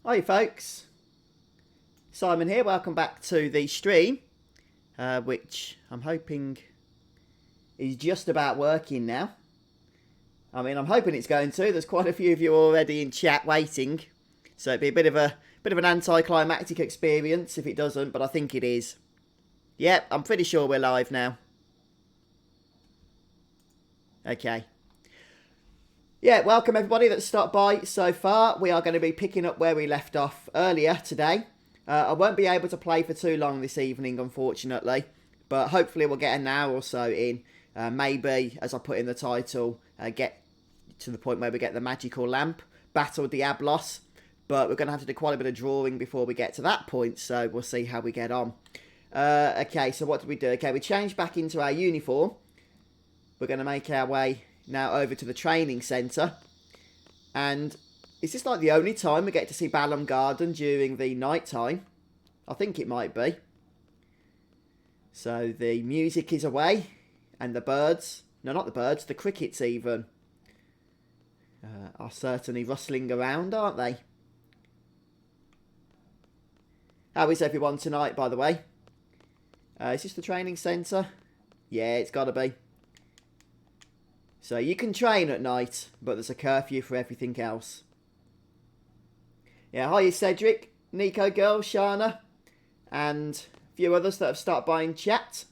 Hi folks, Simon here, welcome back to the stream, which I'm hoping is just about working now. I mean, I'm hoping it's going to. There's quite a few of you already in chat waiting, so it'd be a bit of an anticlimactic experience if it doesn't, but I think it is. Yep, I'm pretty sure we're live now. Okay. Yeah, welcome everybody that's stopped by so far. We are going to be picking up where we left off earlier today. I won't be able to play for too long this evening, unfortunately, but hopefully we'll get an hour or so in. Maybe, as I put in the title, get to the point where we get the magical lamp, battle Diablos, but we're going to have to do quite a bit of drawing before we get to that point, so we'll see how we get on. Okay, so what did we do? Okay, we changed back into our uniform. We're going to make our way now over to the training centre. And is this like the only time we get to see Balamb Garden during the night time? I think it might be. So the music is away. And the birds, no not the birds, the crickets even, are certainly rustling around, aren't they? How is everyone tonight, by the way? Is this the training centre? Yeah, it's got to be. So you can train at night, but there's a curfew for everything else. Yeah, hiya Cedric, Nico Girl, Shana, and a few others that have started by in chat.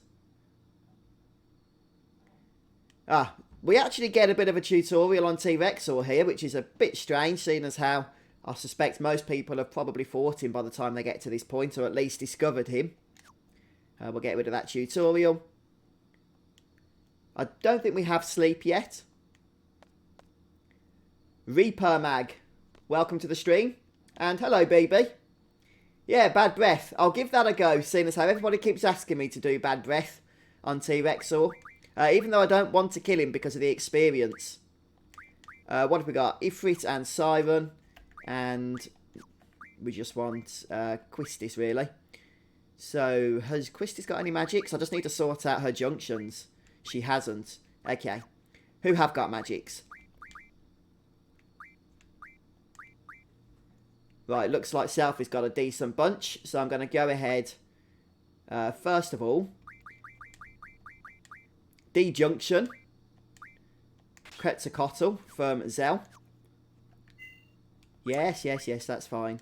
We actually get a bit of a tutorial on T-Rexaur here, which is a bit strange, seeing as how I suspect most people have probably fought him by the time they get to this point, or at least discovered him. We'll get rid of that tutorial. I don't think we have sleep yet. Reaper Mag, welcome to the stream. And hello, BB. Yeah, bad breath. I'll give that a go, seeing as how everybody keeps asking me to do bad breath on T-Rexaur. Even though I don't want to kill him because of the experience. What have we got? Ifrit and Siren. And we just want Quistis, really. So, has Quistis got any magics? I just need to sort out her junctions. She hasn't. Okay. Who have got magics? Right, looks like Selfie's got a decent bunch. So I'm going to go ahead. First of all. D-Junction. Quetzalcoatl from Zell. Yes, that's fine.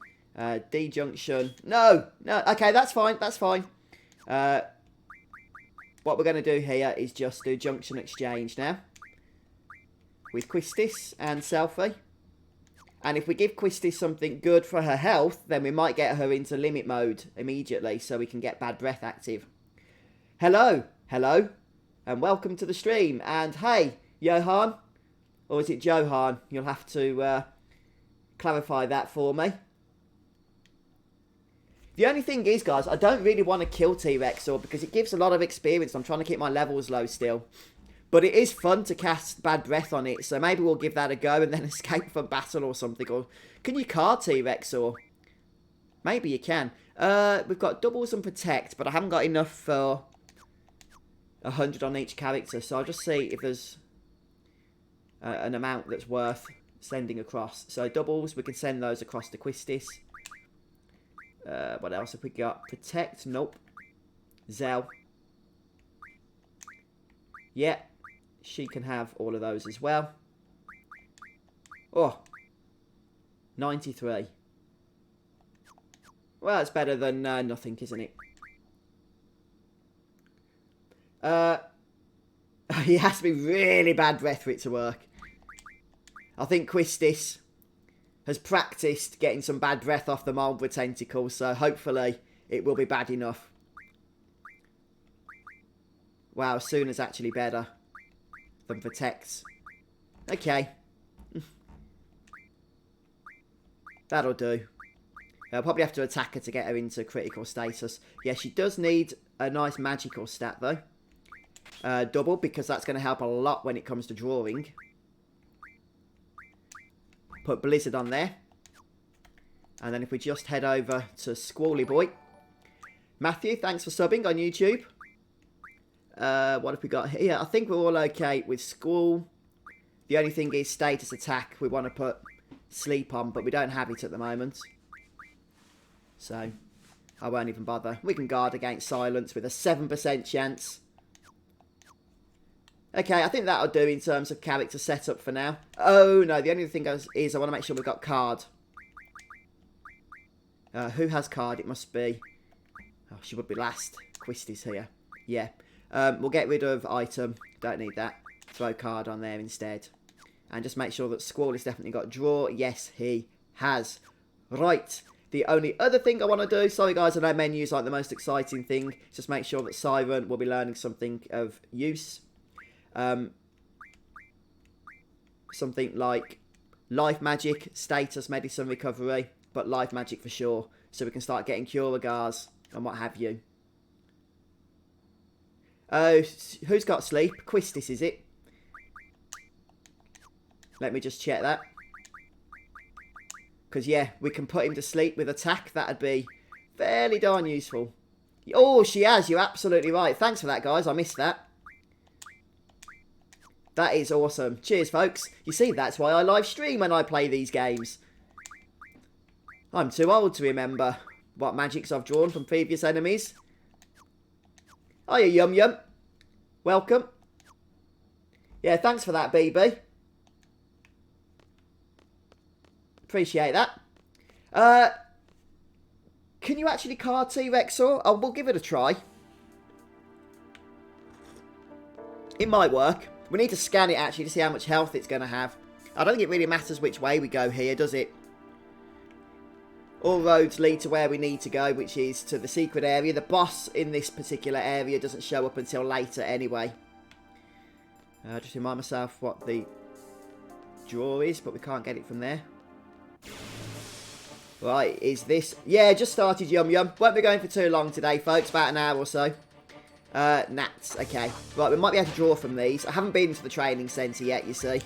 D-Junction. No. Okay, that's fine, What we're going to do here is just do Junction Exchange now. With Quistis and Selfie. And if we give Quistis something good for her health, then we might get her into limit mode immediately, so we can get bad breath active. Hello, and welcome to the stream. And hey, Johan, or is it Johan? You'll have to clarify that for me. The only thing is, guys, I don't really want to kill T-Rexaur because it gives a lot of experience. I'm trying to keep my levels low still. But it is fun to cast bad breath on it, so maybe we'll give that a go and then escape from battle or something. Or can you card T-Rexaur? Maybe you can. We've got doubles and protect, but I haven't got enough for 100 on each character. So I'll just see if there's an amount that's worth sending across. So doubles, we can send those across to Quistis. What else have we got? Protect, nope. Zell. Yeah, she can have all of those as well. Oh, 93. Well, it's better than nothing, isn't it? He has to be really bad breath for it to work. I think Quistis has practiced getting some bad breath off the Marlborough tentacles, so hopefully it will be bad enough. Wow, Suna's actually better than protects. Okay. That'll do. I'll probably have to attack her to get her into critical status. Yeah, she does need a nice magical stat, though. Double, because that's going to help a lot when it comes to drawing. Put Blizzard on there. And then if we just head over to Squally Boy. Matthew, thanks for subbing on YouTube. What have we got here? I think we're all okay with Squall. The only thing is status attack. We want to put sleep on, but we don't have it at the moment. So, I won't even bother. We can guard against silence with a 7% chance. Okay, I think that'll do in terms of character setup for now. Oh, no, the only thing is I want to make sure we've got card. Who has card? It must be... Oh, she would be last. Quisty's here. Yeah. We'll get rid of item. Don't need that. Throw card on there instead. And just make sure that Squall has definitely got draw. Yes, he has. Right. The only other thing I want to do... Sorry, guys, I know menus aren't the most exciting thing. Just make sure that Siren will be learning something of use. Something like life magic, status, medicine, recovery, but life magic for sure, so we can start getting Curagars and what have you. Who's got sleep? Quistis, is it? Let me just check that. Because, yeah, we can put him to sleep with attack. That'd be fairly darn useful. Oh, she has. You're absolutely right. Thanks for that, guys. I missed that. That is awesome. Cheers, folks. You see, that's why I live stream when I play these games. I'm too old to remember what magics I've drawn from previous enemies. Hiya, Yum Yum. Welcome. Yeah, thanks for that, BB. Appreciate that. Can you actually card T-Rexaur? Oh, we'll give it a try. It might work. We need to scan it, actually, to see how much health it's going to have. I don't think it really matters which way we go here, does it? All roads lead to where we need to go, which is to the secret area. The boss in this particular area doesn't show up until later anyway. Just remind myself what the draw is, but we can't get it from there. Right, is this... Yeah, just started, Yum Yum. Won't be going for too long today, folks. About an hour or so. Gnats, okay. Right, we might be able to draw from these. I haven't been to the training centre yet, you see.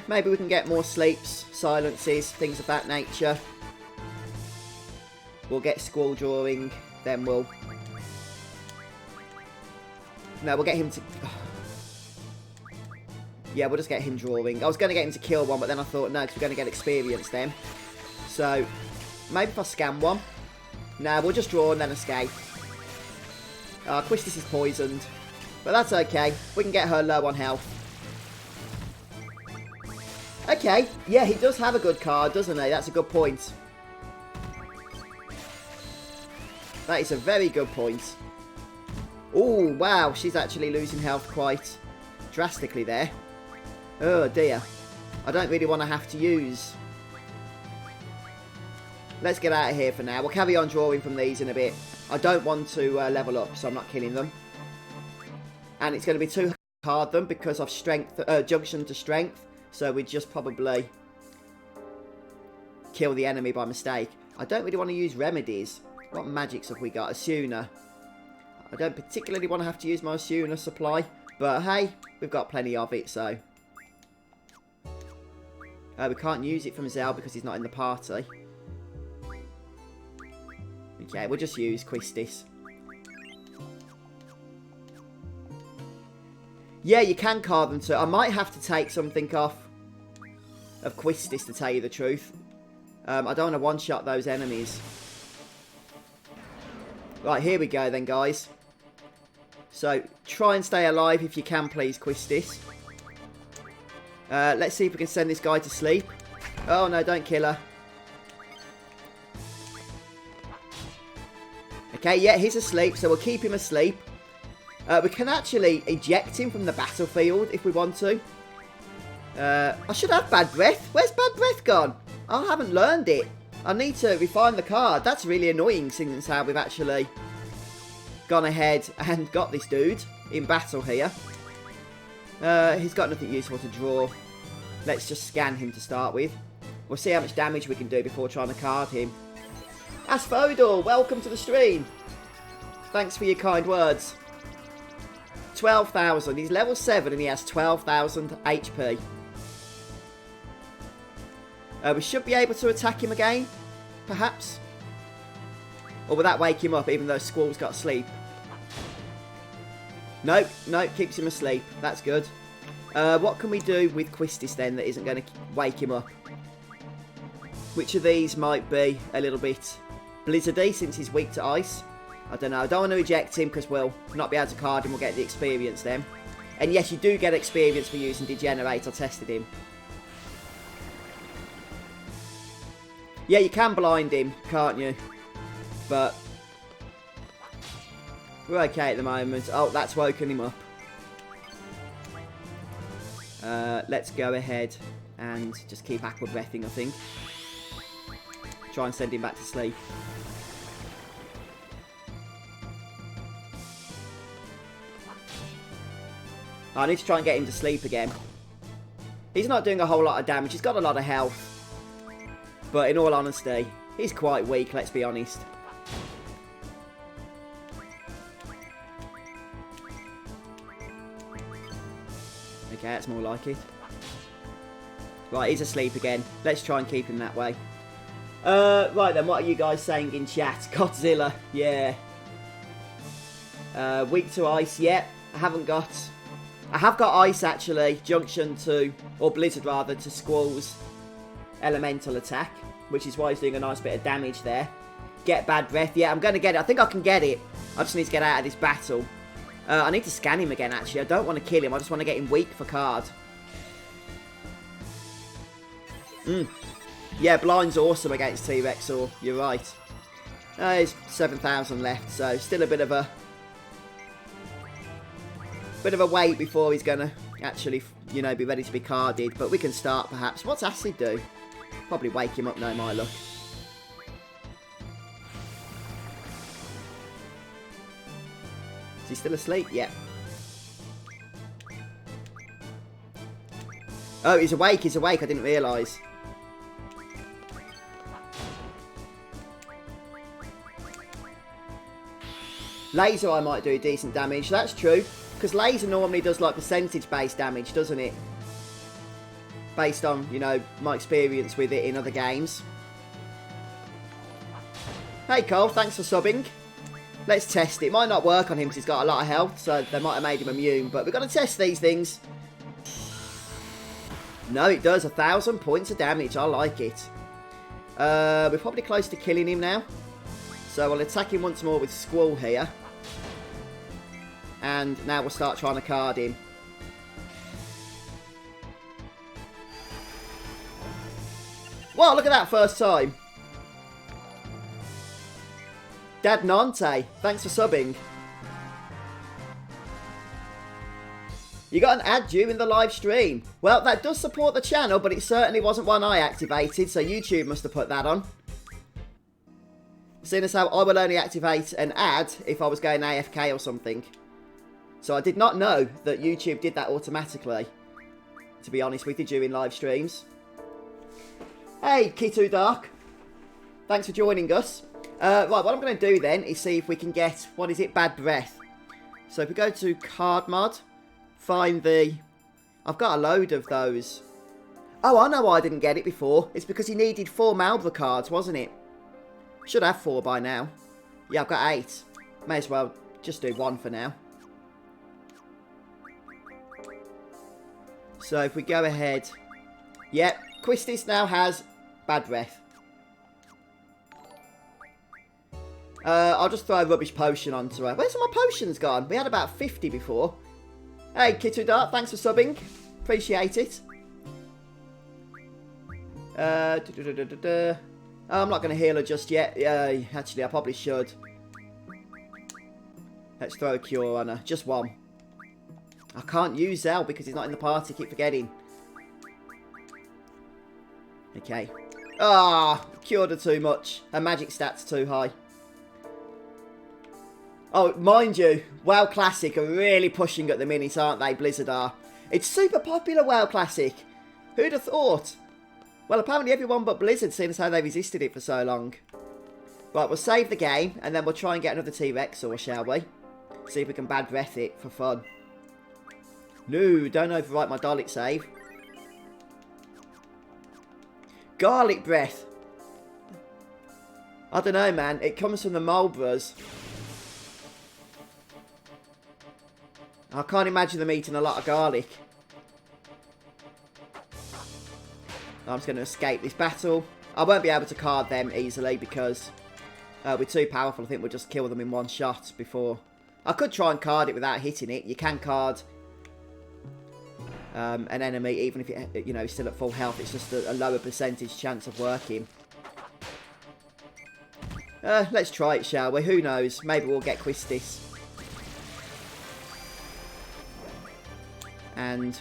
Maybe we can get more sleeps, silences, things of that nature. We'll get Squall drawing, then we'll... No, we'll get him to... Yeah, we'll just get him drawing. I was going to get him to kill one, but then I thought, no, because we're going to get experience then. So, maybe if I scan one. No, we'll just draw and then escape. Quistis is poisoned. But that's okay. We can get her low on health. Okay. Yeah, he does have a good card, doesn't he? That's a good point. That is a very good point. Oh, wow. She's actually losing health quite drastically there. Oh, dear. I don't really want to have to use... Let's get out of here for now. We'll carry on drawing from these in a bit. I don't want to level up, so I'm not killing them. And it's going to be too hard them because I've junction to strength. So we just probably kill the enemy by mistake. I don't really want to use remedies. What magics have we got? Asuna. I don't particularly want to have to use my Asuna supply. But hey, we've got plenty of it, so... we can't use it from Zell because he's not in the party. Okay, we'll just use Quistis. Yeah, you can card them too. I might have to take something off of Quistis, to tell you the truth. I don't want to one-shot those enemies. Right, here we go then, guys. So, try and stay alive if you can, please, Quistis. Let's see if we can send this guy to sleep. Oh, no, don't kill her. Okay, yeah, he's asleep, so we'll keep him asleep. We can actually eject him from the battlefield if we want to. I should have Bad Breath. Where's Bad Breath gone? I haven't learned it. I need to refine the card. That's really annoying, since how we've actually gone ahead and got this dude in battle here. He's got nothing useful to draw. Let's just scan him to start with. We'll see how much damage we can do before trying to card him. Asphodel, welcome to the stream. Thanks for your kind words. 12,000. He's level 7 and he has 12,000 HP. We should be able to attack him again, perhaps. Or will that wake him up, even though Squall's got sleep? Nope, nope, keeps him asleep. That's good. What can we do with Quistis then that isn't going to wake him up? which of these might be a little bit blizzardy since he's weak to ice. I don't know. I don't want to eject him because we'll not be able to card him. We'll get the experience then. And yes, you do get experience for using Degenerate. I tested him. Yeah, you can blind him, can't you? But we're okay at the moment. Oh, that's woken him up. Let's go ahead and just keep aqua breathing, I think. Try and send him back to sleep. I need to try and get him to sleep again. He's not doing a whole lot of damage. He's got a lot of health. But in all honesty, he's quite weak, let's be honest. Okay, that's more like it. Right, he's asleep again. Let's try and keep him that way. Right then, what are you guys saying in chat? Godzilla, yeah. Weak to ice, yeah. I have got ice actually, Junction to, or Blizzard rather, to Squall's elemental attack, which is why he's doing a nice bit of damage there. Get bad breath, yeah, I'm going to get it. I think I can get it. I just need to get out of this battle. I need to scan him again actually. I don't want to kill him, I just want to get him weak for card. Yeah, blind's awesome against T-Rexaur, you're right. There's 7,000 left, so still a bit of a wait before he's gonna actually, you know, be ready to be carded. But we can start perhaps. What's Acid do? Probably wake him up, no my luck. Is he still asleep? Yeah. Oh, he's awake, I didn't realise. Laser I might do decent damage, that's true. Because laser normally does like percentage-based damage, doesn't it? Based on, you know, my experience with it in other games. Hey Cole, thanks for subbing. Let's test it. It might not work on him because he's got a lot of health, so they might have made him immune. But we've got to test these things. No, it does. 1,000 points of damage. I like it. We're probably close to killing him now. So we'll attack him once more with Squall here. And now we'll start trying to card him. Wow, look at that first time. Dad Nante, thanks for subbing. You got an ad due in the live stream. Well, that does support the channel, but it certainly wasn't one I activated, so YouTube must have put that on. Seeing as how I will only activate an ad if I was going AFK or something. So I did not know that YouTube did that automatically, to be honest with you, during live streams. Hey, Kitu Dark. Thanks for joining us. Right, what I'm going to do then is see if we can get, what is it, Bad Breath. So if we go to Card Mod, find the... I've got a load of those. Oh, I know why I didn't get it before. It's because he needed 4 Malbra cards, wasn't it? Should have 4 by now. Yeah, I've got 8. May as well just do 1 for now. So if we go ahead... Yep, Quistis now has Bad Breath. I'll just throw a rubbish potion onto her. Where's all my potions gone? We had about 50 before. Hey, Kitu Dart, thanks for subbing. Appreciate it. Oh, I'm not going to heal her just yet. Actually, I probably should. Let's throw a cure on her. Just 1. I can't use Zell because he's not in the party. Keep forgetting. Okay. Ah, cured her too much. Her magic stat's too high. Oh, mind you, WoW Classic are really pushing at the minute, aren't they? Blizzard are. It's super popular, WoW Classic. Who'd have thought? Well, apparently everyone but Blizzard, seeing as how they resisted it for so long. Right, we'll save the game, and then we'll try and get another T-Rexaur, shall we? See if we can Bad Breath it for fun. No, don't overwrite my Dalek save. Garlic Breath. I don't know, man. It comes from the Malbras. I can't imagine them eating a lot of garlic. I'm just going to escape this battle. I won't be able to card them easily because we're too powerful. I think we'll just kill them in one shot before. I could try and card it without hitting it. You can card an enemy even if it, you know, is still at full health. It's just a lower percentage chance of working. Let's try it, shall we? Who knows? Maybe we'll get Quistis. And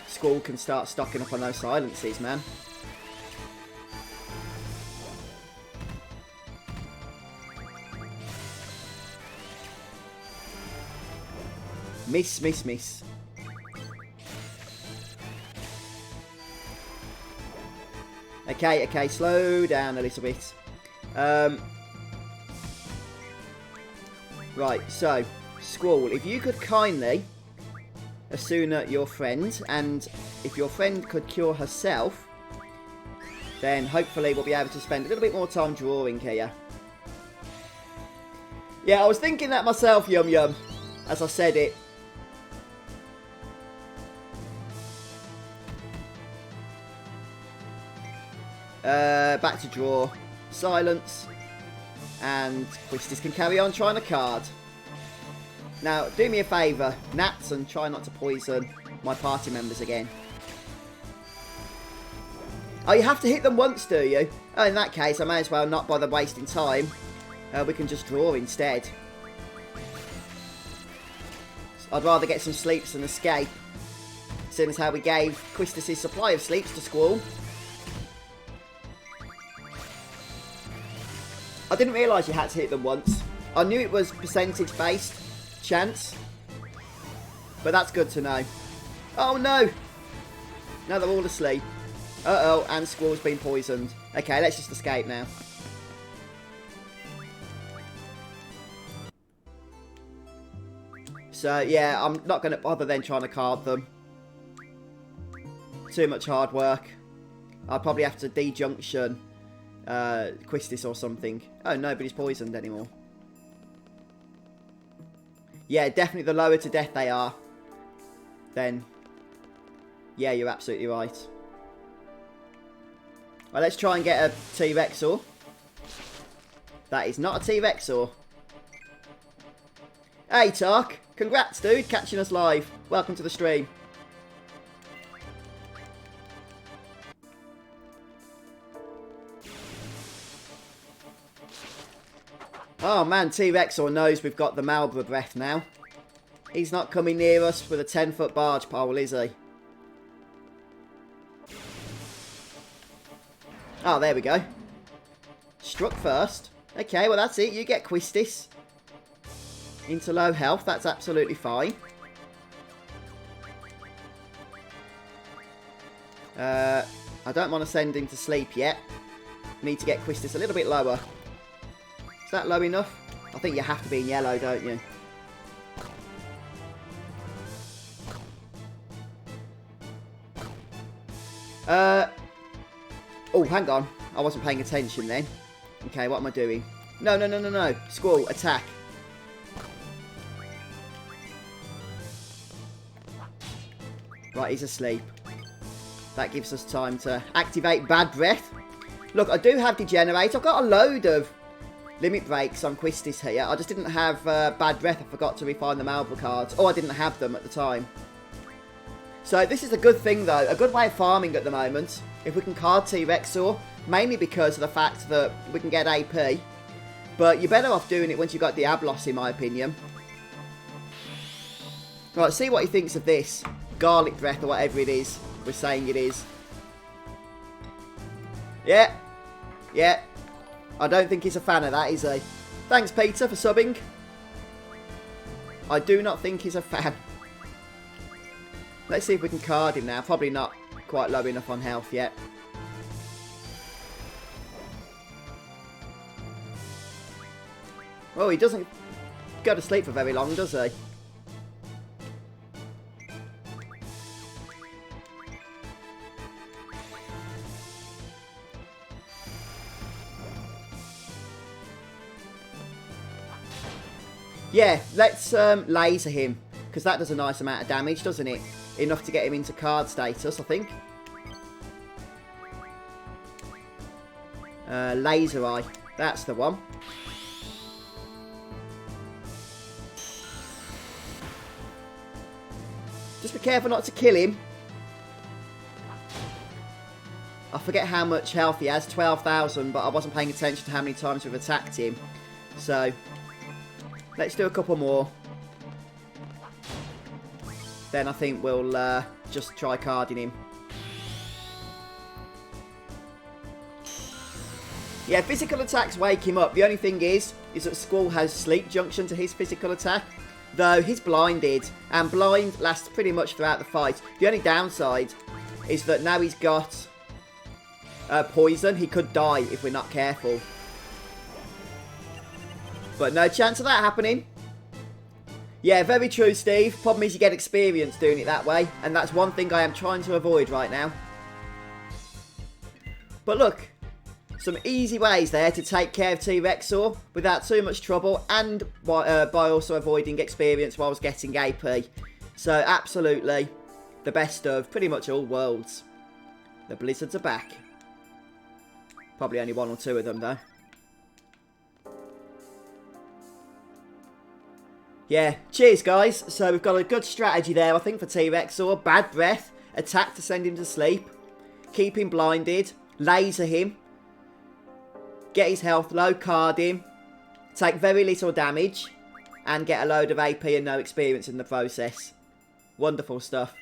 Squall can start stocking up on those silences, man. Miss, miss, miss. Okay, okay, slow down a little bit. Right, so, Squall, if you could kindly Asuna your friend, and if your friend could cure herself, then hopefully we'll be able to spend a little bit more time drawing here. Yeah, I was thinking that myself, Yum Yum, as I said it. Back to draw. Silence. And Quistis can carry on trying to card. Now, do me a favour, Nats, and try not to poison my party members again. Oh, you have to hit them once, do you? Oh, in that case, I may as well not bother wasting time. We can just draw instead. I'd rather get some sleeps and escape. Seeing as how we gave Quistis' supply of sleeps to Squall. I didn't realise you had to hit them once. I knew it was percentage-based chance. But that's good to know. Oh no! Now they're all asleep. Uh-oh, and Squall's been poisoned. Okay, let's just escape now. So, yeah, I'm not going to bother then trying to card them. Too much hard work. I'll probably have to de-junction Quistis or something. Oh, nobody's poisoned anymore. Yeah, definitely the lower to death they are, then, yeah, you're absolutely right. Well, let's try and get a T-Rexaur. That is not a T-Rexaur. Hey, Tark. Congrats, dude, catching us live. Welcome to the stream. Oh man, T-Rexaur knows we've got the Marlborough breath now. He's not coming near us with a 10-foot barge pole, is he? Oh, there we go. Struck first. Okay, well that's it. You get Quistis into low health. That's absolutely fine. I don't want to send him to sleep yet. Need to get Quistis a little bit lower. Is that low enough? I think you have to be in yellow, don't you? Oh, hang on. I wasn't paying attention then. Okay, what am I doing? No, no, no, no, no. Squall, attack. Right, he's asleep. That gives us time to activate Bad Breath. Look, I do have Degenerate. I've got a load of limit breaks on Quistis here. I just didn't have Bad Breath. I forgot to refine the Marlborough cards. Oh, I didn't have them at the time. So this is a good thing, though. A good way of farming at the moment. If we can card T-Rexaur. Mainly because of the fact that we can get AP. But you're better off doing it once you've got Diablos, in my opinion. Right, see what he thinks of this. Garlic Breath, or whatever it is we're saying it is. Yeah. Yeah. I don't think he's a fan of that, is he? Thanks, Peter, for subbing. I do not think he's a fan. Let's see if we can card him now. Probably not quite low enough on health yet. Oh, he doesn't go to sleep for very long, does he? Yeah, let's laser him, because that does a nice amount of damage, doesn't it? Enough to get him into card status, I think. Laser Eye. That's the one. Just be careful not to kill him. I forget how much health he has, 12,000, but I wasn't paying attention to how many times we've attacked him. So, let's do a couple more. Then I think we'll just try carding him. Yeah, physical attacks wake him up. The only thing is that Squall has sleep junction to his physical attack. Though he's blinded, and blind lasts pretty much throughout the fight. The only downside is that now he's got poison. He could die if we're not careful. But no chance of that happening. Yeah, very true, Steve. Problem is you get experience doing it that way. And that's one thing I am trying to avoid right now. But look, some easy ways there to take care of T-Rexaur without too much trouble. And by also avoiding experience whilst getting AP. So absolutely the best of pretty much all worlds. The Blizzards are back. Probably only one or two of them though. Yeah, cheers guys. So we've got a good strategy there I think for T-Rexaur. Bad breath, attack to send him to sleep, keep him blinded, laser him, get his health low, card him, take very little damage, and get a load of AP and no experience in the process. Wonderful stuff.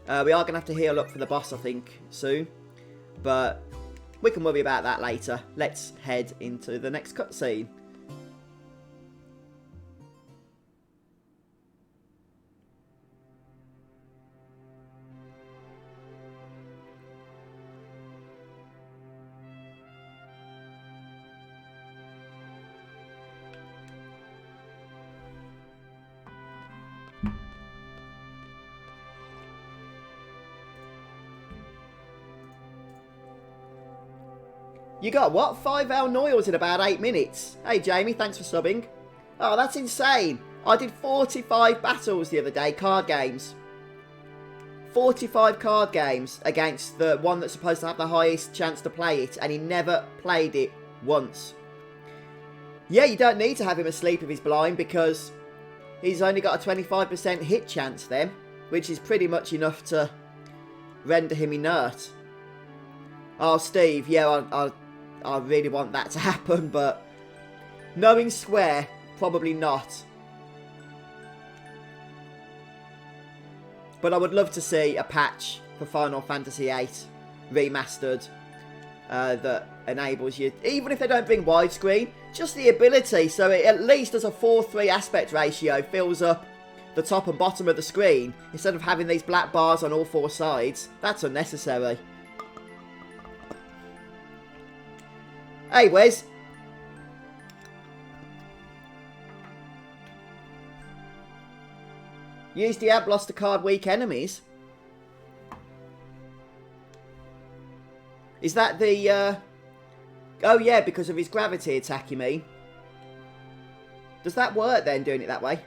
We are going to have to heal up for the boss I think soon, but we can worry about that later. Let's head into the next cutscene. You got what? 5 El Noils in about 8 minutes. Hey Jamie, thanks for subbing. Oh, that's insane. I did 45 battles the other day, card games. 45 card games against the one that's supposed to have the highest chance to play it, and he never played it once. Yeah, you don't need to have him asleep if he's blind, because he's only got a 25% hit chance then, which is pretty much enough to render him inert. Oh, Steve, yeah, I really want that to happen, but knowing Square, probably not. But I would love to see a patch for Final Fantasy VIII Remastered that enables you, even if they don't bring widescreen, just the ability, so it at least does a 4:3 aspect ratio, fills up the top and bottom of the screen, instead of having these black bars on all 4 sides. That's unnecessary. Hey, Wes. Use Diablos to card weak enemies. Is that the, Oh, yeah, because of his gravity attack, you mean? Does that work, then, doing it that way?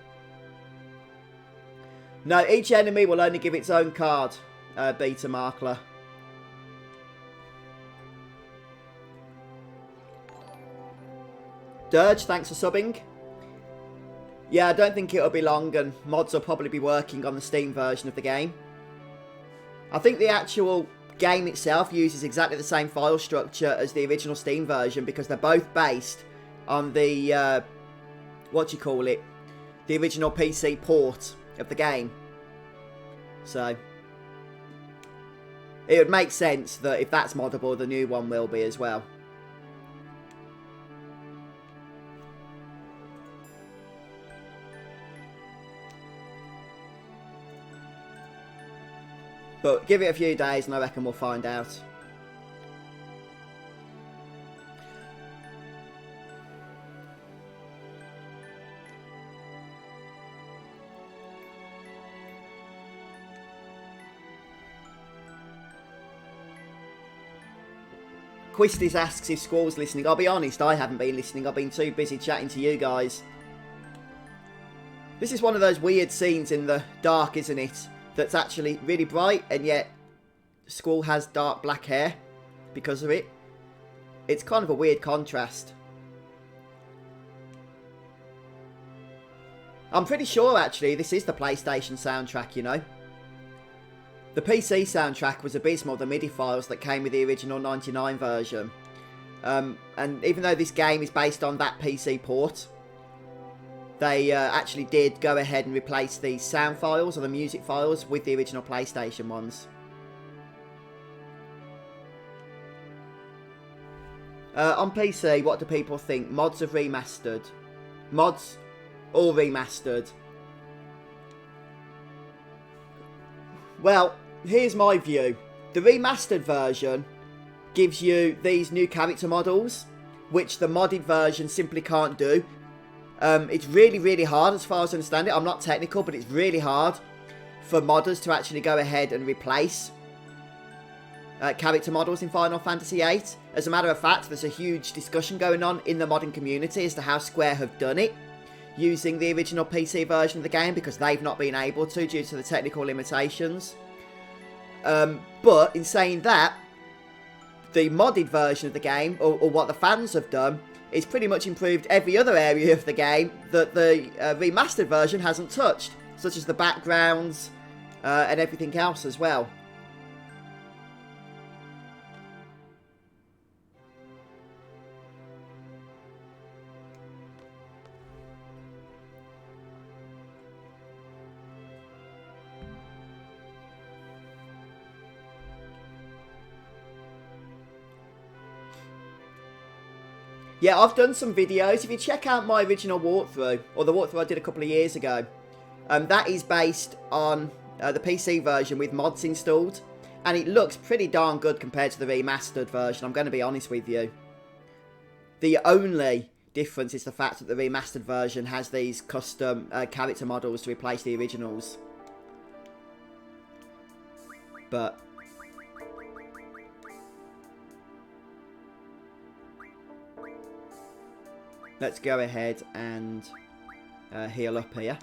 No, each enemy will only give its own card, Beta Markler. Dirge, thanks for subbing. Yeah, I don't think it'll be long, and mods will probably be working on the Steam version of the game. I think the actual game itself uses exactly the same file structure as the original Steam version, because they're both based on the, the original PC port of the game. So, it would make sense that if that's moddable, the new one will be as well. But give it a few days and I reckon we'll find out. Quistis asks if Squall's listening. I'll be honest, I haven't been listening. I've been too busy chatting to you guys. This is one of those weird scenes in the dark, isn't it? That's actually really bright, and yet Squall has dark black hair because of it. it's kind of a weird contrast. I'm pretty sure, actually, this is the PlayStation soundtrack, you know. The PC soundtrack was abysmal, the MIDI files that came with the original 99 version. And even though this game is based on that PC port, they actually did go ahead and replace the sound files or the music files with the original PlayStation ones. On PC, what do people think? Mods of remastered. Mods or remastered? Well, here's my view. The remastered version gives you these new character models, which the modded version simply can't do. It's really, really hard, as far as I understand it. I'm not technical, but it's really hard for modders to actually go ahead and replace character models in Final Fantasy VIII. As a matter of fact, there's a huge discussion going on in the modding community as to how Square have done it using the original PC version of the game, because they've not been able to due to the technical limitations. But in saying that, the modded version of the game, or what the fans have done, is pretty much improved every other area of the game that the remastered version hasn't touched, such as the backgrounds and everything else as well. Yeah, I've done some videos. If you check out my original walkthrough, or the walkthrough I did a couple of years ago, that is based on the PC version with mods installed. And it looks pretty darn good compared to the remastered version, I'm going to be honest with you. The only difference is the fact that the remastered version has these custom character models to replace the originals. But let's go ahead and heal up here.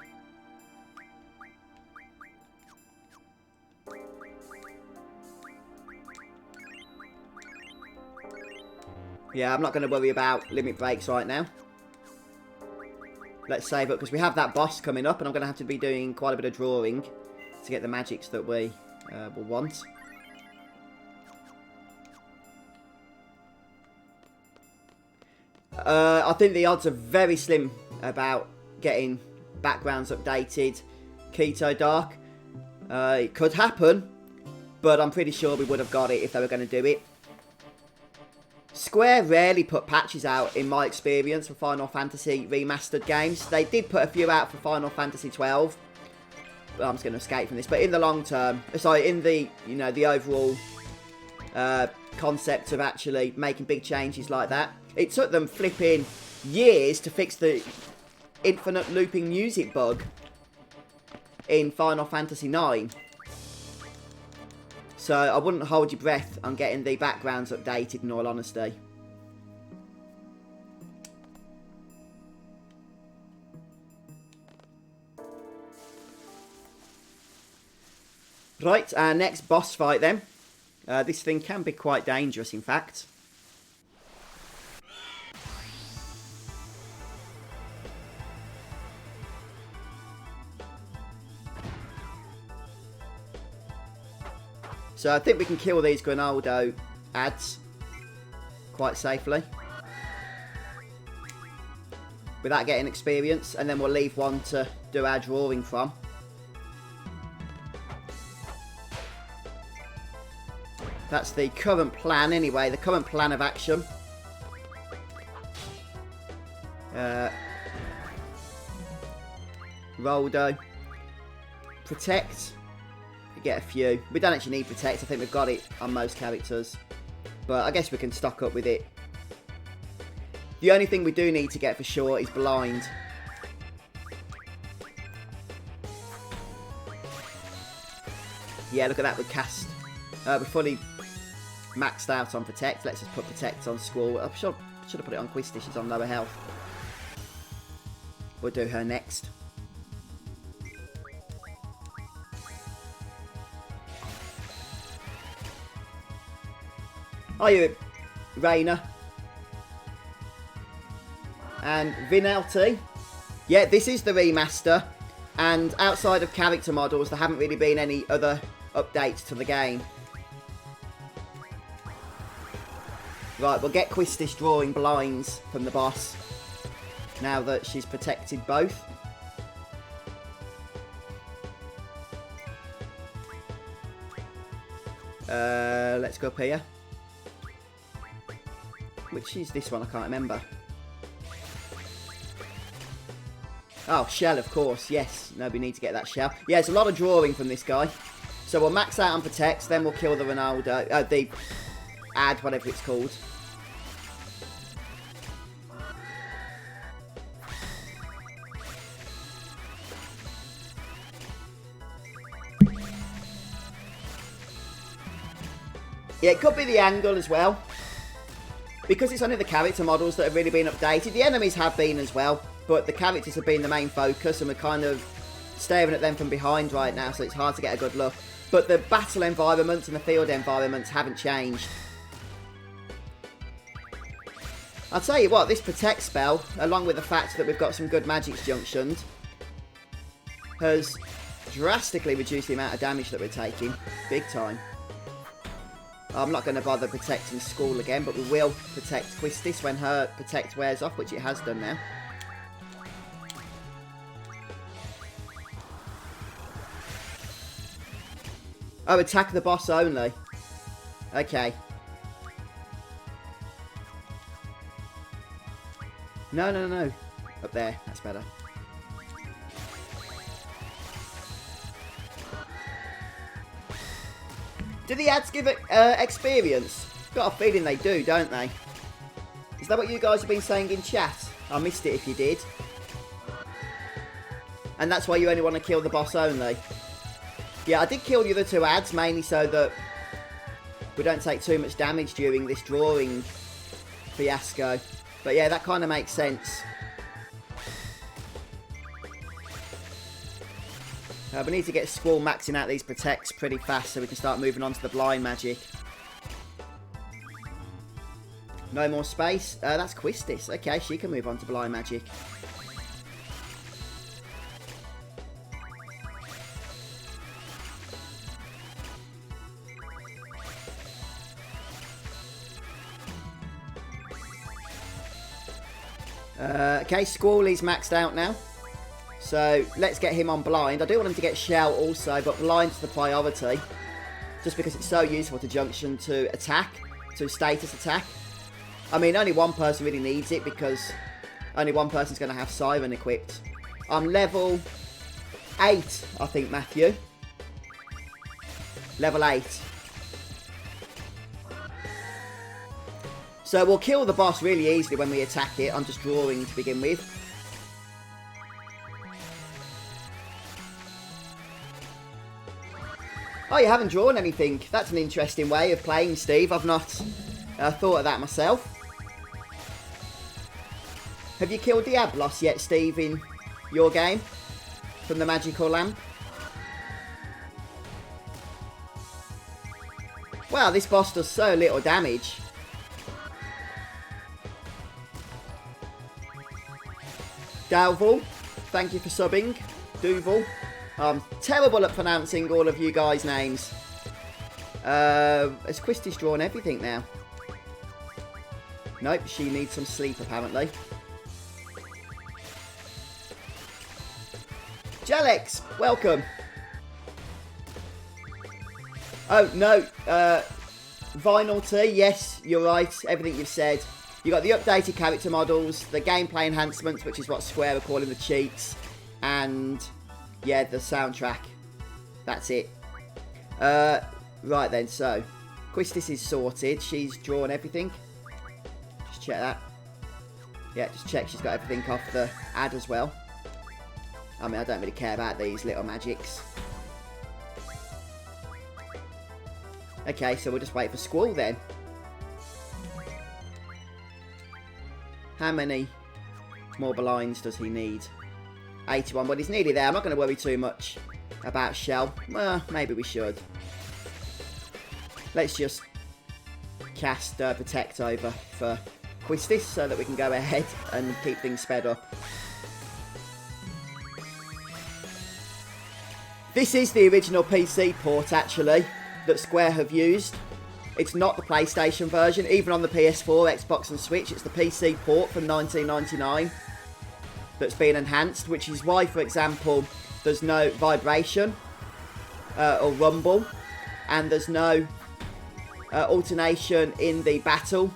Yeah, I'm not going to worry about limit breaks right now. Let's save up, because we have that boss coming up, and I'm going to have to be doing quite a bit of drawing to get the magics that we will want. I think the odds are very slim about getting backgrounds updated Keto Dark. It could happen, but I'm pretty sure we would have got it if they were going to do it. Square rarely put patches out, in my experience, for Final Fantasy Remastered games. They did put a few out for Final Fantasy XII. I'm just going to escape from this. But in the long term, sorry, in the, you know, the overall concept of actually making big changes like that, it took them flipping years to fix the infinite looping music bug in Final Fantasy IX. So I wouldn't hold your breath on getting the backgrounds updated, in all honesty. Right, our next boss fight then. This thing can be quite dangerous, in fact. So I think we can kill these Granaldo ads quite safely without getting experience, and then we'll leave one to do our drawing from. That's the current plan anyway, the current plan of action. Roldo. Protect. Get a few. We don't actually need protect. I think we've got it on most characters, but I guess we can stock up with it. The only thing we do need to get for sure is blind. Yeah, look at that. We cast. We're fully maxed out on protect. Let's just put protect on Squall. I should have put it on Quistis. She's on lower health. We'll do her next. Are you, Rainer? And Vinelty. Yeah, this is the remaster. And outside of character models, there haven't really been any other updates to the game. Right, we'll get Quistis drawing blinds from the boss. Now that she's protected both. Let's go up here. Which is this one? I can't remember. Oh, shell, of course. Yes. No, we need to get that shell. Yeah, it's a lot of drawing from this guy. So we'll max out on protects, then we'll kill the Granaldo. The ad, whatever it's called. Yeah, it could be the angle as well. Because it's only the character models that have really been updated. The enemies have been as well. But the characters have been the main focus. And we're kind of staring at them from behind right now. So it's hard to get a good look. But the battle environments and the field environments haven't changed. I'll tell you what, this protect spell, along with the fact that we've got some good magics junctioned, has drastically reduced the amount of damage that we're taking. Big time. I'm not going to bother protecting Squall again, but we will protect Quistis when her protect wears off, which it has done now. Oh, attack the boss only. Okay. No, no, no. Up there. That's better. Do the ads give it experience? Got a feeling they do, don't they? Is that what you guys have been saying in chat? I missed it if you did. And that's why you only want to kill the boss only? Yeah, I did kill the other two ads, mainly so that we don't take too much damage during this drawing fiasco. But yeah, that kind of makes sense. We need to get Squall maxing out these protects pretty fast so we can start moving on to the blind magic. No more space. That's Quistis. Okay, she can move on to blind magic. Okay, Squall is maxed out now. So, let's get him on blind. I do want him to get shell also, but blind's the priority. Just because it's so useful to junction to attack, to status attack. I mean, only one person really needs it because only one person's going to have Siren equipped. I'm level 8, I think, Matthew. Level 8. So we'll kill the boss really easily when we attack it. I'm just drawing to begin with. Oh, you haven't drawn anything. That's an interesting way of playing, Steve. I've not thought of that myself. Have you killed Diablos yet, Steve, in your game? From the magical lamp? Wow, this boss does so little damage. Dalval, thank you for subbing. Duval. I'm terrible at pronouncing all of you guys' names. Has Quistis drawn everything now? Nope, she needs some sleep apparently. Jalex, welcome. Oh, no. Vinyl T, yes, you're right. Everything you've said. You got the updated character models, the gameplay enhancements, which is what Square are calling the cheats, and yeah, the soundtrack. That's it. Right then, so Quistis is sorted. She's drawn everything. Just check that. Yeah, just check she's got everything off the ad as well. I mean, I don't really care about these little magics. Okay, so we'll just wait for Squall then. How many more blinds does he need? 81. Well, he's nearly there. I'm not going to worry too much about Shell. Well, maybe we should. Let's just cast Protect over for Quistis so that we can go ahead and keep things sped up. This is the original PC port, actually, that Square have used. It's not the PlayStation version. Even on the PS4, Xbox and Switch, it's the PC port from 1999 that's been enhanced, which is why, for example, there's no vibration or rumble, and there's no alternation in the battle.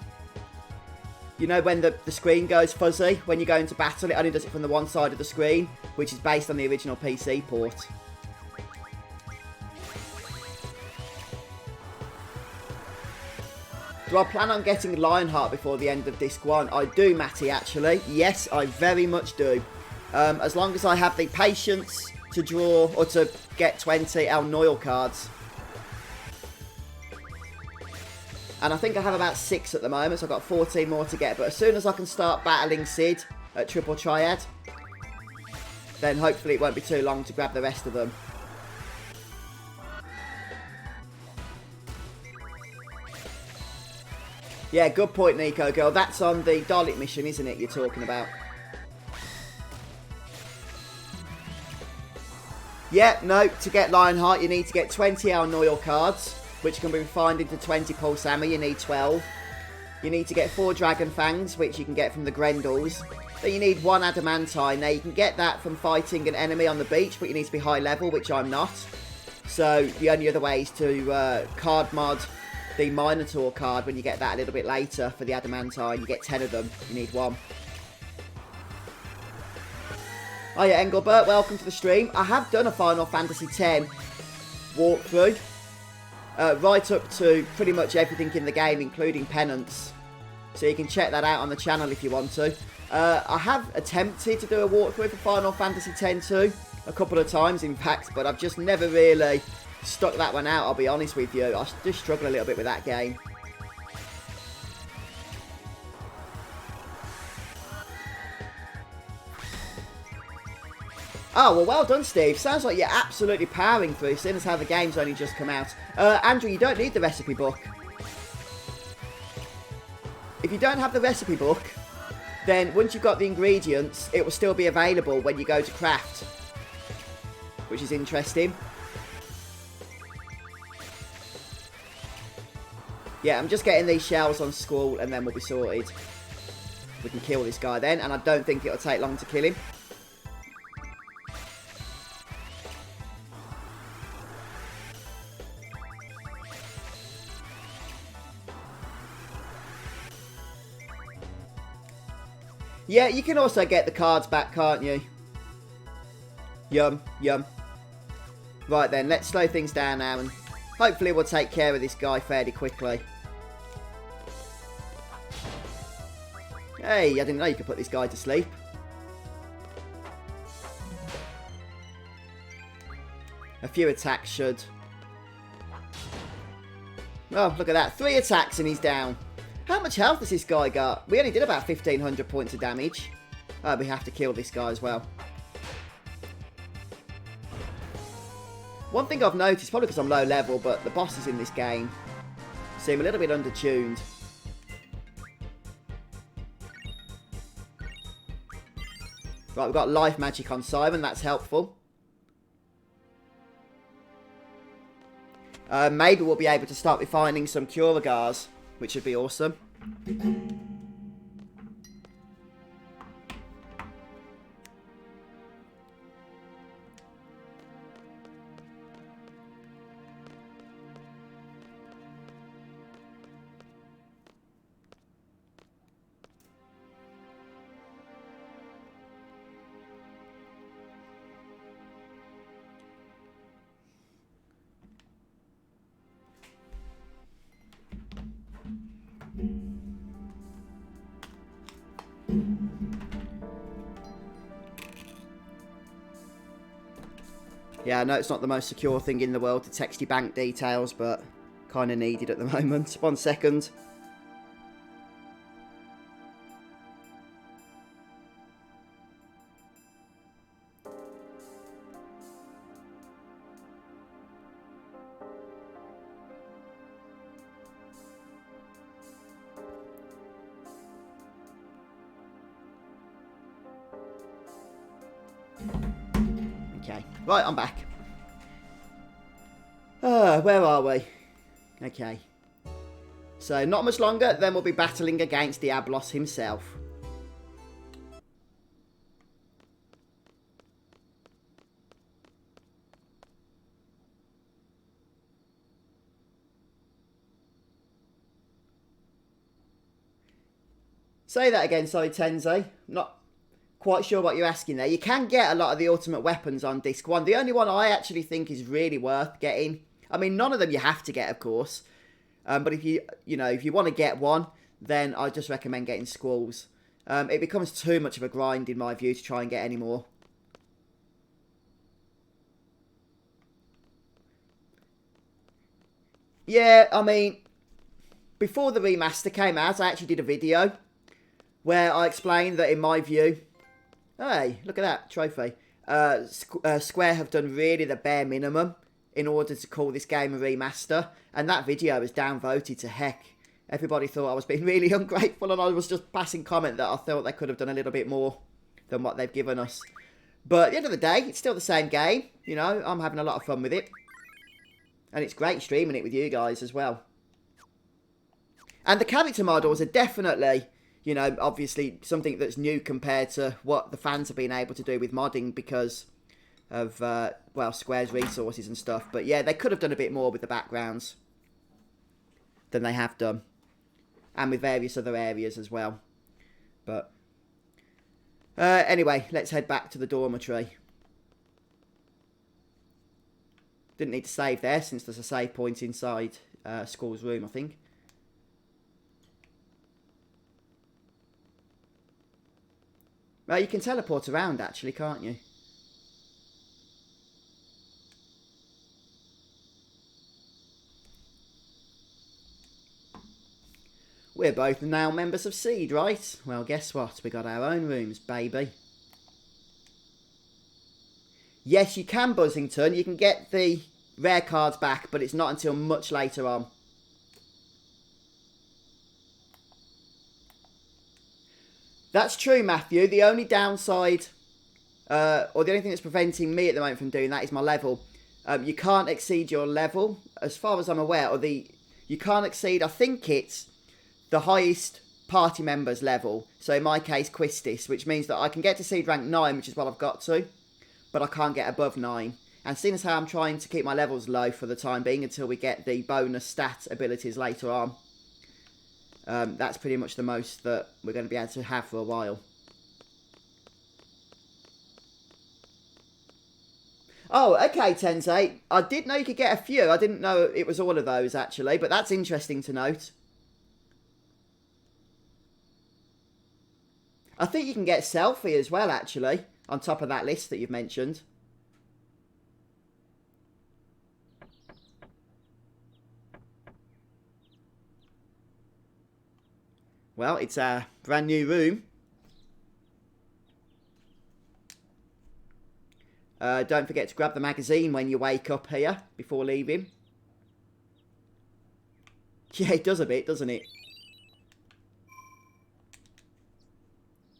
You know when the screen goes fuzzy when you go into battle, it only does it from the one side of the screen, which is based on the original PC port. Do I plan on getting Lionheart before the end of Disc 1? I do, Matty, actually. Yes, I very much do. As long as I have the patience to draw or to get 20 El Noil cards. And I think I have about 6 at the moment, so I've got 14 more to get. But as soon as I can start battling Sid at Triple Triad, then hopefully it won't be too long to grab the rest of them. Yeah, good point, Nico Girl. That's on the Dalek mission, isn't it, you're talking about? Yeah, no, to get Lionheart, you need to get 20 El Noil cards, which can be refined into 20 Pulse Ammo. You need 12. You need to get 4 Dragon Fangs, which you can get from the Grendels. Then you need 1 Adamantine. Now, you can get that from fighting an enemy on the beach, but you need to be high level, which I'm not. So, the only other way is to card mod the Minotaur card when you get that a little bit later for the Adamantine. You get 10 of them. You need 1. Oh yeah, Engelbert, welcome to the stream. I have done a Final Fantasy X walkthrough. Right up to pretty much everything in the game, including Penance. So you can check that out on the channel if you want to. I have attempted to do a walkthrough for Final Fantasy X too. A couple of times, in fact. But I've just never really stuck that one out, I'll be honest with you. I just struggle a little bit with that game. Oh, well done, Steve. Sounds like you're absolutely powering through, seeing as how the game's only just come out. Andrew, you don't need the recipe book. If you don't have the recipe book, then once you've got the ingredients, it will still be available when you go to craft. Which is interesting. Yeah, I'm just getting these shells on Squall and then we'll be sorted. We can kill this guy then, and I don't think it'll take long to kill him. Yeah, you can also get the cards back, can't you? Yum, yum. Right then, let's slow things down now and hopefully we'll take care of this guy fairly quickly. Hey, I didn't know you could put this guy to sleep. A few attacks should. Oh, look at that. 3 attacks and he's down. How much health has this guy got? We only did about 1,500 points of damage. Oh, we have to kill this guy as well. One thing I've noticed, probably because I'm low level, but the bosses in this game seem a little bit undertuned. Right, we've got life magic on Simon, that's helpful. Maybe we'll be able to start refining some Kuragars, which would be awesome. Yeah, I know it's not the most secure thing in the world to text your bank details, but kind of needed at the moment. 1 second. Okay. Right, I'm back. Where are we? Okay. So, not much longer, then we'll be battling against Diablos himself. Say that again, sorry, Tenze. Not quite sure what you're asking there. You can get a lot of the ultimate weapons on disc 1. The only one I actually think is really worth getting. I mean, none of them you have to get, of course. But if if you want to get one, then I just recommend getting Squalls. It becomes too much of a grind, in my view, to try and get any more. Yeah, I mean, before the remaster came out, I actually did a video where I explained that, in my view, hey, look at that, trophy. Square have done really the bare minimum in order to call this game a remaster. And that video was downvoted to heck. Everybody thought I was being really ungrateful, and I was just passing comment that I thought they could have done a little bit more than what they've given us. But at the end of the day, it's still the same game. You know, I'm having a lot of fun with it. And it's great streaming it with you guys as well. And the character models are definitely, you know, obviously something that's new compared to what the fans have been able to do with modding because of, well, Square's resources and stuff. But yeah, they could have done a bit more with the backgrounds than they have done. And with various other areas as well. But anyway, let's head back to the dormitory. Didn't need to save there since there's a save point inside Skull's room, I think. Well, you can teleport around actually, can't you? We're both now members of Seed, right? Well, guess what? We got our own rooms, baby. Yes, you can, Buzzington. You can get the rare cards back, but it's not until much later on. That's true, Matthew. The only downside, or the only thing that's preventing me at the moment from doing that is my level. You can't exceed your level, as far as I'm aware, or you can't exceed, I think it's the highest party member's level. So in my case, Quistis, which means that I can get to Seed rank 9, which is what I've got to, but I can't get above 9. And seeing as how I'm trying to keep my levels low for the time being until we get the bonus stat abilities later on, that's pretty much the most that we're going to be able to have for a while. Oh, okay, Tensei. I did know you could get a few. I didn't know it was all of those, actually, but that's interesting to note. I think you can get Selfie as well, actually, on top of that list that you've mentioned. Well, it's a brand new room. Don't forget to grab the magazine when you wake up here before leaving. Yeah, it does a bit, doesn't it?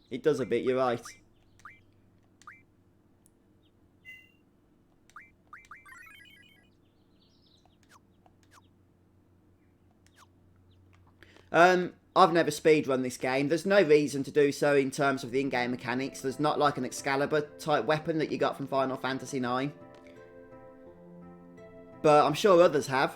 It does a bit, you're right. I've never speedrun this game. There's no reason to do so in terms of the in-game mechanics. There's not like an Excalibur type weapon that you got from Final Fantasy IX. But I'm sure others have.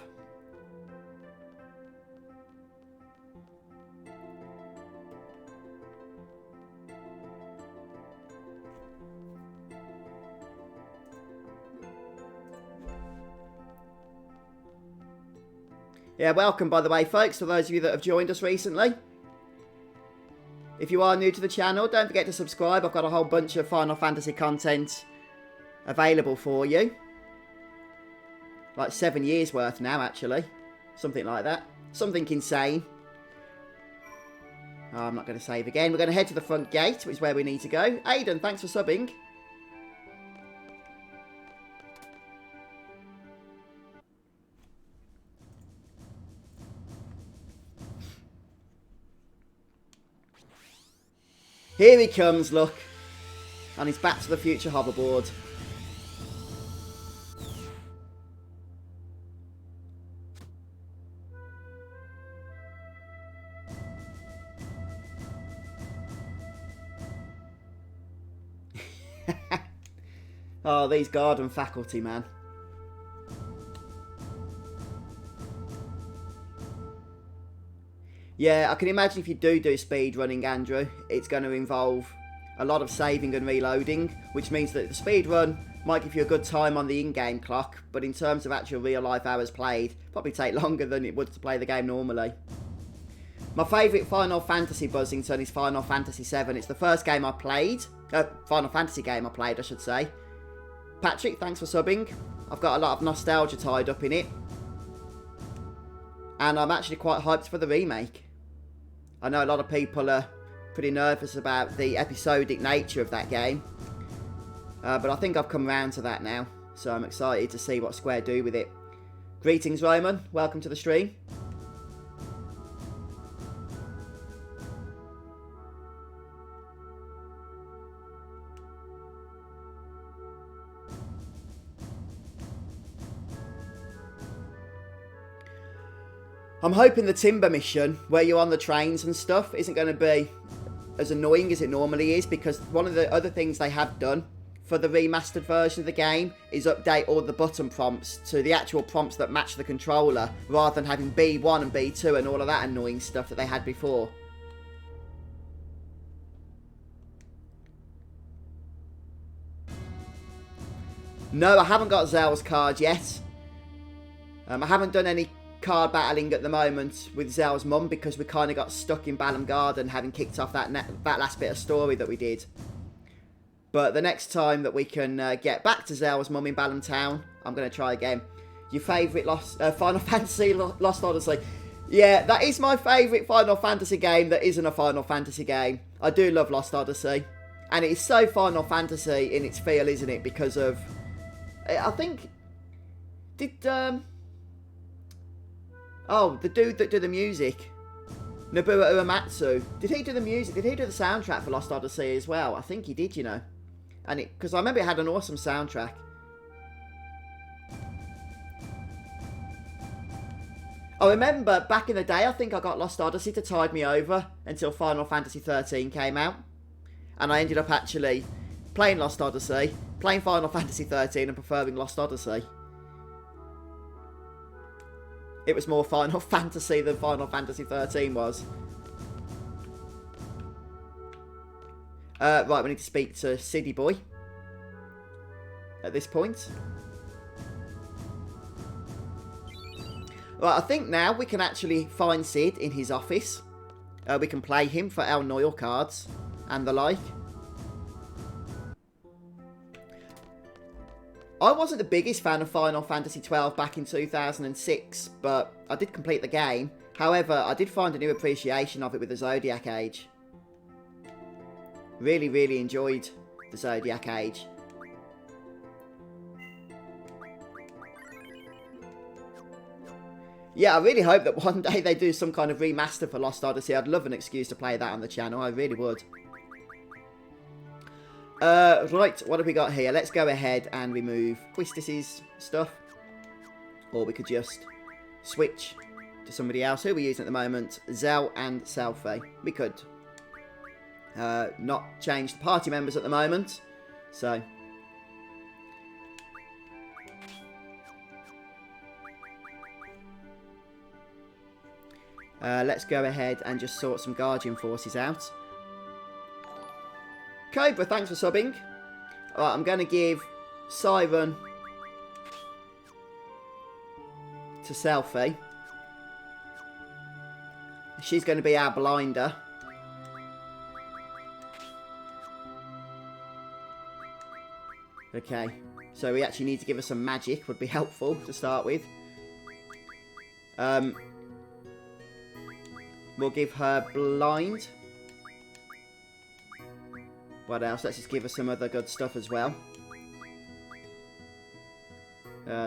Yeah, welcome, by the way, folks, to those of you that have joined us recently. If you are new to the channel, don't forget to subscribe. I've got a whole bunch of Final Fantasy content available for you. Like 7 years worth now, actually. Something like that. Something insane. Oh, I'm not going to save again. We're going to head to the front gate, which is where we need to go. Aiden, thanks for subbing. Here he comes, look. On his Back to the Future hoverboard. Oh, these garden faculty, man. Yeah, I can imagine if you do speed running, Andrew, it's going to involve a lot of saving and reloading, which means that the speed run might give you a good time on the in-game clock, but in terms of actual real-life hours played, probably take longer than it would to play the game normally. My favourite Final Fantasy Buzzington is Final Fantasy VII. It's the first game I played. Final Fantasy game I played, I should say. Patrick, thanks for subbing. I've got a lot of nostalgia tied up in it. And I'm actually quite hyped for the remake. I know a lot of people are pretty nervous about the episodic nature of that game. But I think I've come around to that now. So I'm excited to see what Square do with it. Greetings, Roman. Welcome to the stream. I'm hoping the Timber mission, where you're on the trains and stuff, isn't going to be as annoying as it normally is, because one of the other things they have done for the remastered version of the game is update all the button prompts to the actual prompts that match the controller, rather than having B1 and B2 and all of that annoying stuff that they had before. No, I haven't got Zell's card yet. I haven't done any card battling at the moment with Zell's mum because we kind of got stuck in Balamb Garden, having kicked off that last bit of story that we did. But the next time that we can get back to Zell's mum in Balamb Town, I'm going to try again. Your favourite Final Fantasy Lost Odyssey? Yeah, that is my favourite Final Fantasy game that isn't a Final Fantasy game. I do love Lost Odyssey. And it is so Final Fantasy in its feel, isn't it? Because of... I think... Oh, the dude that did the music. Nobuo Uematsu. Did he do the music? Did he do the soundtrack for Lost Odyssey as well? I think he did, you know. And it... Because I remember it had an awesome soundtrack. I remember back in the day, I think I got Lost Odyssey to tide me over until Final Fantasy XIII came out. And I ended up actually playing Lost Odyssey, playing Final Fantasy XIII and preferring Lost Odyssey. It was more Final Fantasy than Final Fantasy XIII was. Right, we need to speak to City Boy at this point. Right, I think now we can actually find Sid in his office. We can play him for our Noil cards and the like. I wasn't the biggest fan of Final Fantasy XII back in 2006, but I did complete the game. However, I did find a new appreciation of it with the Zodiac Age. Really, really enjoyed the Zodiac Age. Yeah, I really hope that one day they do some kind of remaster for Lost Odyssey. I'd love an excuse to play that on the channel. I really would. Right, what have we got here? Let's go ahead and remove Quistis's stuff. Or we could just switch to somebody else. Who are we using at the moment? Zell and Selfie. We could not change the party members at the moment. So... let's go ahead and just sort some Guardian forces out. Cobra, thanks for subbing. Alright, I'm going to give Siren to Selfie. She's going to be our blinder. Okay, so we actually need to give her some magic, would be helpful to start with. We'll give her blind. What else? Let's just give her some other good stuff as well.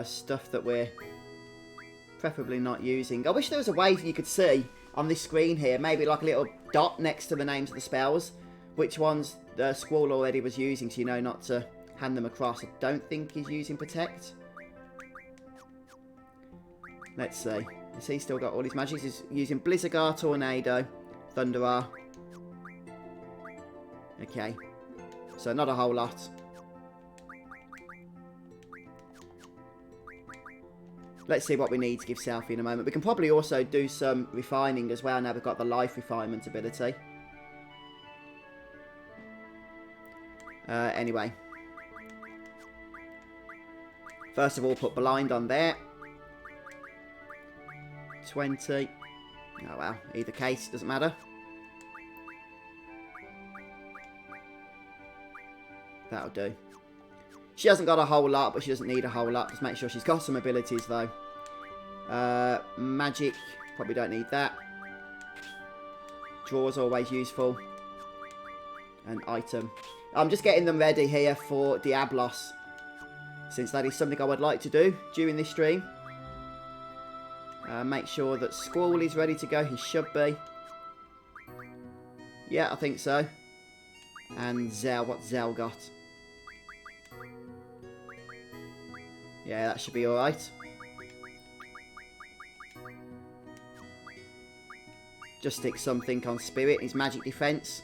Stuff that we're preferably not using. I wish there was a way you could see on this screen here, maybe like a little dot next to the names of the spells, which ones Squall already was using, so you know not to hand them across. I don't think he's using Protect. Let's see. Has he still got all his magics? He's using Blizzard, Tornado, Thunderar. Okay. So not a whole lot. Let's see what we need to give Selfie in a moment. We can probably also do some refining as well now we've got the life refinement ability. Anyway. First of all, put blind on there. 20. Oh well, either case, doesn't matter. That'll do. She hasn't got a whole lot, but she doesn't need a whole lot. Just make sure she's got some abilities, though. Magic. Probably don't need that. Draw's always useful. An item. I'm just getting them ready here for Diablos, since that is something I would like to do during this stream. Make sure that Squall is ready to go. He should be. Yeah, I think so. And Zell. What's Zell got? Yeah, that should be alright. Just stick something on Spirit. His magic defense.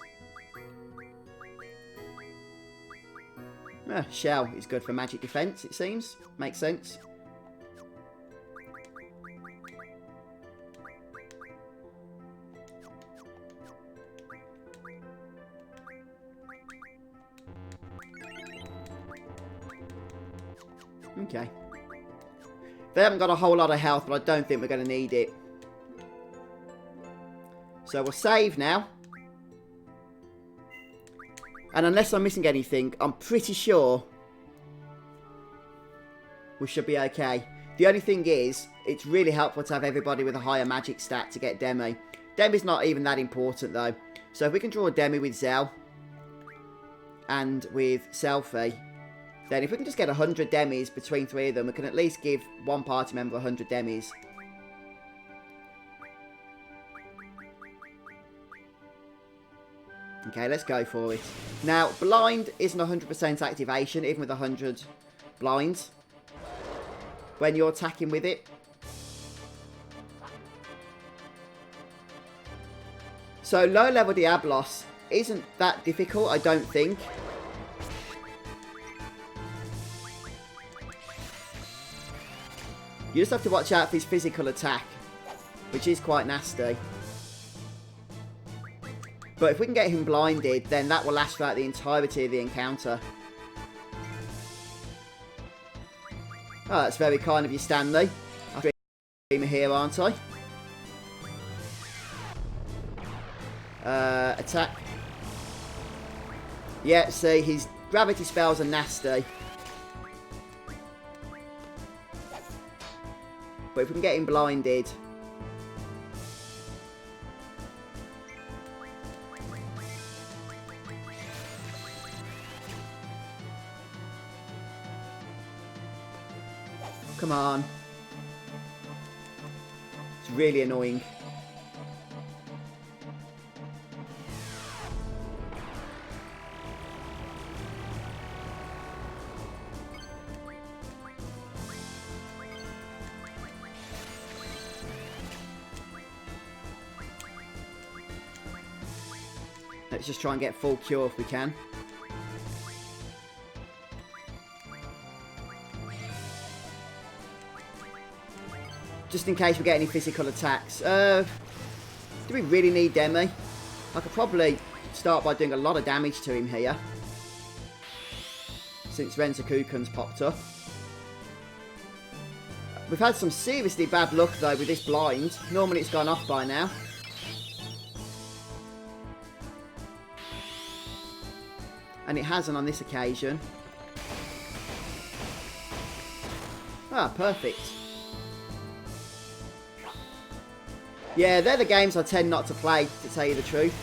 Shell is good for magic defense, it seems. Makes sense. Okay. They haven't got a whole lot of health, but I don't think we're going to need it. So we'll save now. And unless I'm missing anything, I'm pretty sure we should be okay. The only thing is, it's really helpful to have everybody with a higher magic stat to get Demi. Demi's not even that important, though. So if we can draw a Demi with Zell and with Selfie, then if we can just get 100 Demis between 3 of them, we can at least give one party member 100 Demis. Okay, let's go for it. Now, blind isn't 100% activation, even with 100 blinds, when you're attacking with it. So, low-level Diablos isn't that difficult, I don't think. You just have to watch out for his physical attack, which is quite nasty. But if we can get him blinded, then that will last throughout the entirety of the encounter. Oh, that's very kind of you, Stanley. I'm a dreamer here, aren't I? Attack. Yeah, see, his gravity spells are nasty. But if we can get him blinded... Come on. It's really annoying. Let's just try and get full cure if we can. Just in case we get any physical attacks. Do we really need Demi? I could probably start by doing a lot of damage to him here, since Renzakukun's popped up. We've had some seriously bad luck though with this blind. Normally it's gone off by now. And it hasn't on this occasion. Ah, perfect. Yeah, they're the games I tend not to play, to tell you the truth.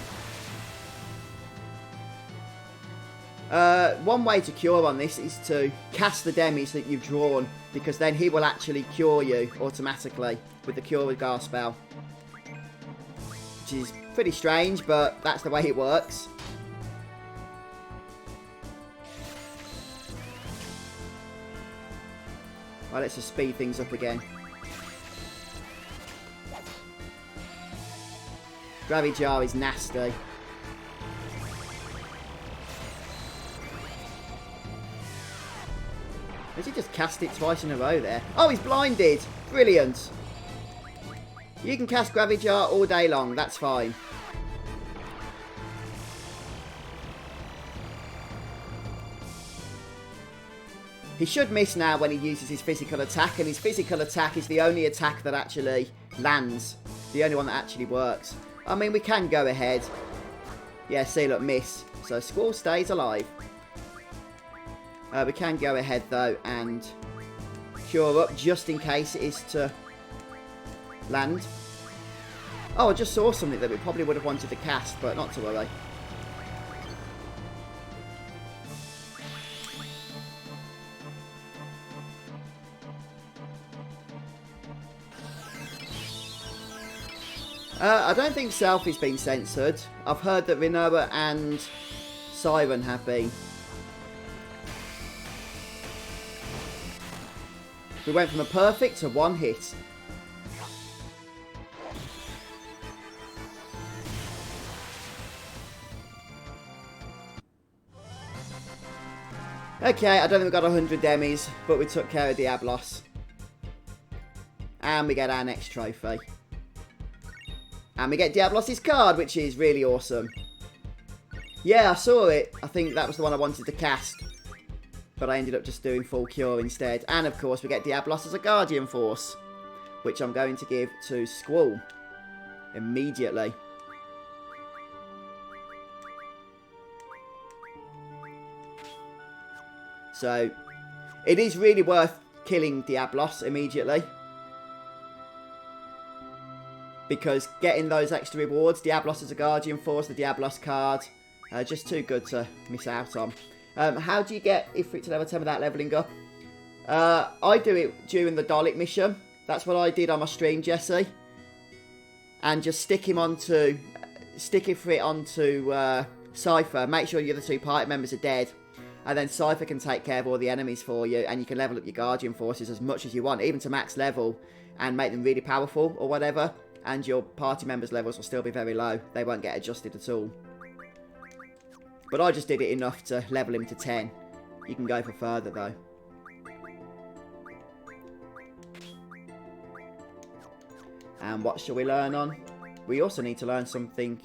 One way to cure on this is to cast the Demis that you've drawn, because then he will actually cure you automatically with the Cure with Gar spell. Which is pretty strange, but that's the way it works. Right, let's just speed things up again. Gravity Jar is nasty. Has he just cast it twice in a row there? Oh, he's blinded. Brilliant. You can cast Granaldo all day long. That's fine. He should miss now when he uses his physical attack, and his physical attack is the only attack that actually lands. The only one that actually works. I mean, we can go ahead. Yeah, see, look, miss. So Squall stays alive. We can go ahead, though, and cure up just in case it is to land. Oh, I just saw something that we probably would have wanted to cast, but not to worry. I don't think Selfie's been censored. I've heard that Rinoa and Siren have been. We went from a perfect to one hit. Okay, I don't think we got 100 demis, but we took care of Diablos. And we get our next trophy. And we get Diablos' card, which is really awesome. Yeah, I saw it. I think that was the one I wanted to cast. But I ended up just doing full cure instead. And of course, we get Diablos as a Guardian Force, which I'm going to give to Squall immediately. So, it is really worth killing Diablos immediately. Because getting those extra rewards, Diablos as a Guardian Force, the Diablos card, just too good to miss out on. How do you get Ifrit to level 10 without leveling up? I do it during the Dalek mission. That's what I did on my stream, Jesse. And just stick Ifrit onto Cypher. Make sure the other two party members are dead. And then Cypher can take care of all the enemies for you. And you can level up your Guardian Forces as much as you want, even to max level. And make them really powerful or whatever. And your party members' levels will still be very low. They won't get adjusted at all. But I just did it enough to level him to 10. You can go for further, though. And what shall we learn on? We also need to learn something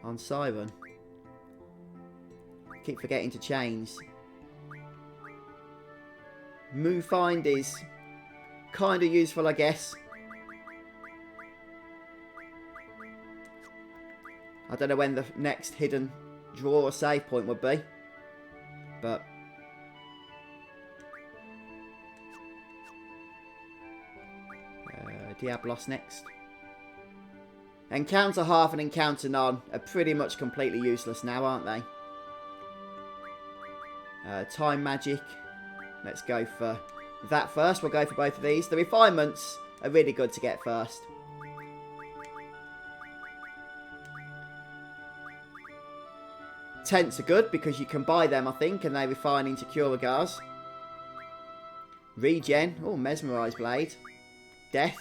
on Siren. Keep forgetting to change. Move Find is kind of useful, I guess. I don't know when the next hidden draw or save point would be. But Diablos next. Encounter half and encounter none are pretty much completely useless now, aren't they? Time magic. Let's go for that first. We'll go for both of these. The refinements are really good to get first. Tents are good because you can buy them, I think, and they refine into Curagars. Regen. Oh, Mesmerise Blade. Death.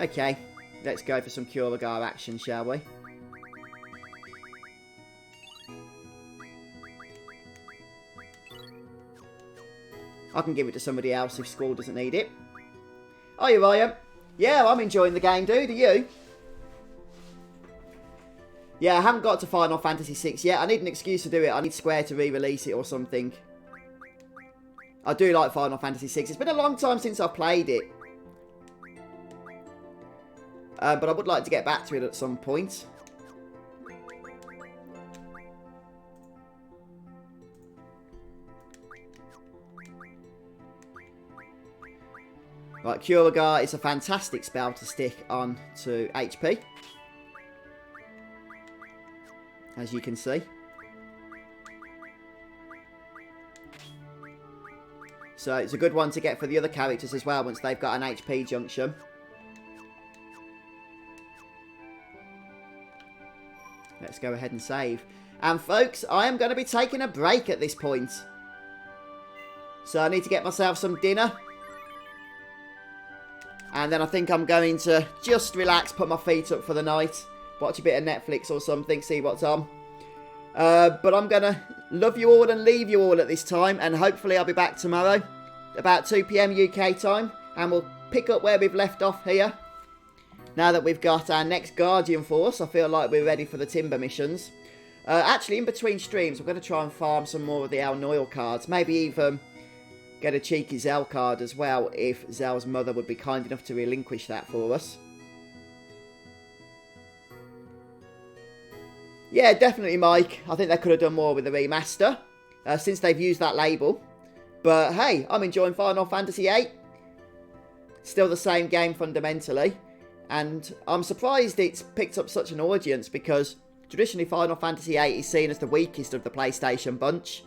Okay, let's go for some Curagar action, shall we? I can give it to somebody else if Squall doesn't need it. Oh, you Ryan? Yeah, I'm enjoying the game, dude. Are you? Yeah, I haven't got to Final Fantasy VI yet. I need an excuse to do it. I need Square to re-release it or something. I do like Final Fantasy VI. It's been a long time since I've played it. But I would like to get back to it at some point. Right, Curagar is a fantastic spell to stick on to HP. As you can see. So it's a good one to get for the other characters as well once they've got an HP junction. Let's go ahead and save. And folks, I am going to be taking a break at this point. So I need to get myself some dinner. And then I think I'm going to just relax, put my feet up for the night. Watch a bit of Netflix or something, see what's on. But I'm going to love you all and leave you all at this time. And hopefully I'll be back tomorrow, about 2 PM UK time. And we'll pick up where we've left off here. Now that we've got our next Guardian Force, I feel like we're ready for the Timber missions. Actually, in between streams, I'm going to try and farm some more of the Al Noil cards. Maybe even get a cheeky Zell card as well, if Zell's mother would be kind enough to relinquish that for us. Yeah, definitely, Mike. I think they could have done more with the remaster, since they've used that label. But hey, I'm enjoying Final Fantasy VIII. Still the same game fundamentally. And I'm surprised it's picked up such an audience, because traditionally Final Fantasy VIII is seen as the weakest of the PlayStation bunch.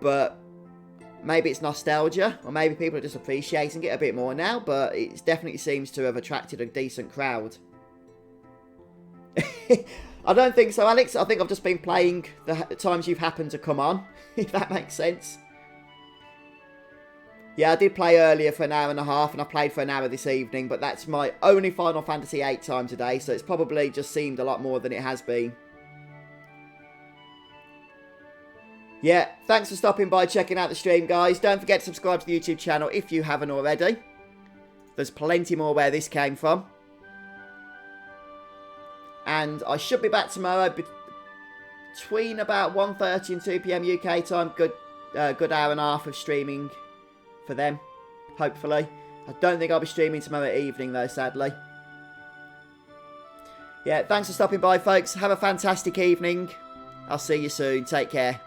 But maybe it's nostalgia, or maybe people are just appreciating it a bit more now, but it definitely seems to have attracted a decent crowd. I don't think so, Alex. I think I've just been playing the times you've happened to come on, if that makes sense. Yeah, I did play earlier for an hour and a half, and I played for an hour this evening, but that's my only Final Fantasy VIII time today, so it's probably just seemed a lot more than it has been. Yeah, thanks for stopping by, checking out the stream, guys. Don't forget to subscribe to the YouTube channel if you haven't already. There's plenty more where this came from. And I should be back tomorrow between about 1:30 and 2 PM UK time. Good hour and a half of streaming for them, hopefully. I don't think I'll be streaming tomorrow evening though, sadly. Yeah, thanks for stopping by, folks. Have a fantastic evening. I'll see you soon. Take care.